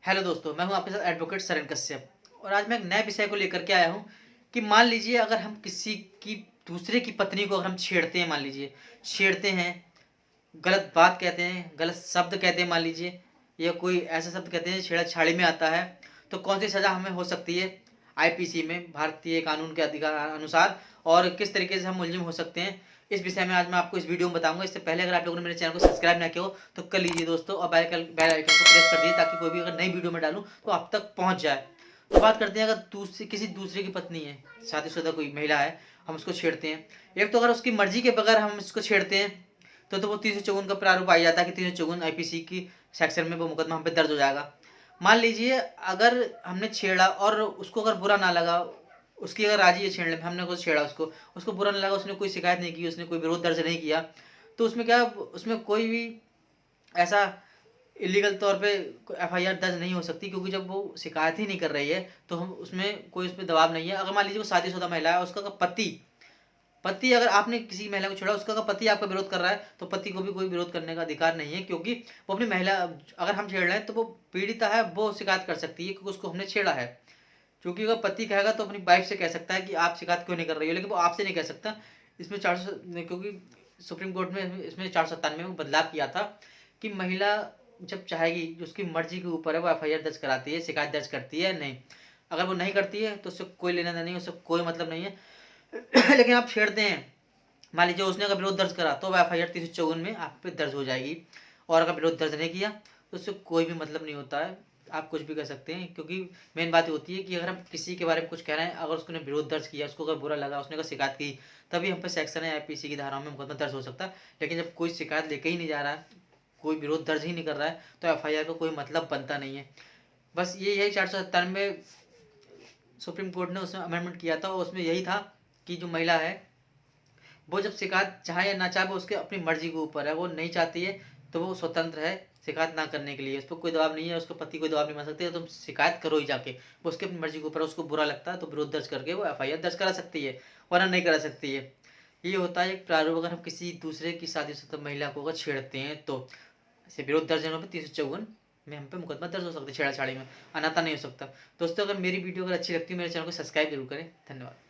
Hello दोस्तों, मैं हूं आपके साथ एडवोकेट सरन कश्यप और आज मैं एक नए विषय को लेकर के आया हूं कि मान लीजिए अगर हम किसी की दूसरे की पत्नी को अगर हम छेड़ते हैं, मान लीजिए छेड़ते हैं, गलत बात कहते हैं, गलत शब्द कहते हैं, मान लीजिए या कोई ऐसा शब्द कहते हैं छेड़छाड़ी में आता है, तो कौन सी सज़ा हमें हो सकती है आईपीसी में, भारतीय कानून के अधिकार अनुसार, और किस तरीके से हम मुलजिम हो सकते हैं। इस विषय में आज मैं आपको इस वीडियो में बताऊंगा। इससे पहले अगर आप लोगों ने मेरे चैनल को सब्सक्राइब ना किया हो तो कर लीजिए दोस्तों, और बेल आइकन को प्रेस कर दीजिए ताकि कोई भी अगर नई वीडियो में डालूं तो आप तक पहुंच जाए। तो बात करते हैं, अगर किसी दूसरे की पत्नी है, शादीशुदा कोई महिला है, हम उसको छेड़ते हैं। एक तो अगर उसकी मर्जी के बगैर हम इसको छेड़ते हैं तो वो 354 का प्रारूप आ जाता है कि 354 आईपीसी की सेक्शन में वो मुकदमा हम पे दर्ज हो जाएगा। मान लीजिए अगर हमने छेड़ा और उसको अगर बुरा ना लगा, उसकी अगर राजी है छेड़ने में, हमने कुछ छेड़ा, उसको बुरा नहीं लगा, उसने कोई शिकायत नहीं की, उसने कोई विरोध दर्ज नहीं किया, तो उसमें क्या, उसमें कोई भी ऐसा इलीगल तौर पे एफआईआर दर्ज नहीं हो सकती, क्योंकि जब वो शिकायत ही नहीं कर रही है तो हम उसमें कोई उस पर दबाव नहीं है। अगर मान लीजिए वो शादीशुदा महिला है, उसका पति पति अगर आपने किसी महिला को छोड़ा, उसका पति आपका विरोध कर रहा है, तो पति को भी कोई विरोध करने का अधिकार नहीं है, क्योंकि वो अपनी महिला, अगर हम छेड़ रहे हैं तो वो पीड़िता है, वो शिकायत कर सकती है क्योंकि उसको हमने छेड़ा है। क्योंकि अगर पति कहेगा तो अपनी वाइफ से कह सकता है कि आप शिकायत क्यों नहीं कर रही हो, लेकिन वो आपसे नहीं कह सकता। इसमें 400, क्योंकि सुप्रीम कोर्ट में इसमें 497 में बदलाव किया था कि महिला जब चाहेगी, जो उसकी मर्जी के ऊपर है, वो एफआईआर दर्ज कराती है, शिकायत दर्ज करती है नहीं। अगर वो नहीं करती है तो उससे कोई लेना देना नहीं, उससे कोई मतलब नहीं है। लेकिन आप छेड़ते हैं, मान लीजिए उसने अगर विरोध दर्ज करा तो एफआईआर 354 में आप पे दर्ज हो जाएगी, और अगर विरोध दर्ज नहीं किया तो उससे कोई भी मतलब नहीं होता है, आप कुछ भी कर सकते हैं। क्योंकि मेन बात होती है कि अगर हम किसी के बारे में कुछ कह रहे हैं, अगर उसने विरोध दर्ज किया, उसको अगर बुरा लगा, उसने अगर शिकायत की, तभी हम पे सेक्शन है आईपीसी की धाराओं में मुकदमा दर्ज हो सकता है। लेकिन जब कोई शिकायत लेके ही नहीं जा रहा है, कोई विरोध दर्ज ही नहीं कर रहा है, तो एफआईआर का कोई मतलब बनता नहीं है। बस ये यही 497 में सुप्रीम कोर्ट ने उसमें अमेंडमेंट किया था, और उसमें यही था कि जो महिला है वो जब शिकायत चाहे या ना चाहे, वो उसके अपनी मर्जी के ऊपर है, वो नहीं चाहती है तो वो स्वतंत्र है शिकायत ना करने के लिए, उस पर कोई दबाव नहीं है, उसके पति कोई दबाव नहीं बन सकते, तो तुम शिकायत करो ही जाके। वो उसकी अपनी मर्जी के ऊपर, उसको बुरा लगता है तो विरोध दर्ज करके वो एफआईआर दर्ज करा सकती है, वरना नहीं करा सकती है। ये होता है एक प्रारूप, अगर हम किसी दूसरे की शादीशुदा महिला को अगर छेड़ते हैं तो ऐसे विरोध दर्ज होने पर 354 में हम पे मुकदमा दर्ज हो सकता है, छेड़छाड़ी में, अन्यथा नहीं हो सकता। दोस्तों, अगर मेरी वीडियो अगर अच्छी लगती है, मेरे चैनल को सब्सक्राइब जरूर करें। धन्यवाद।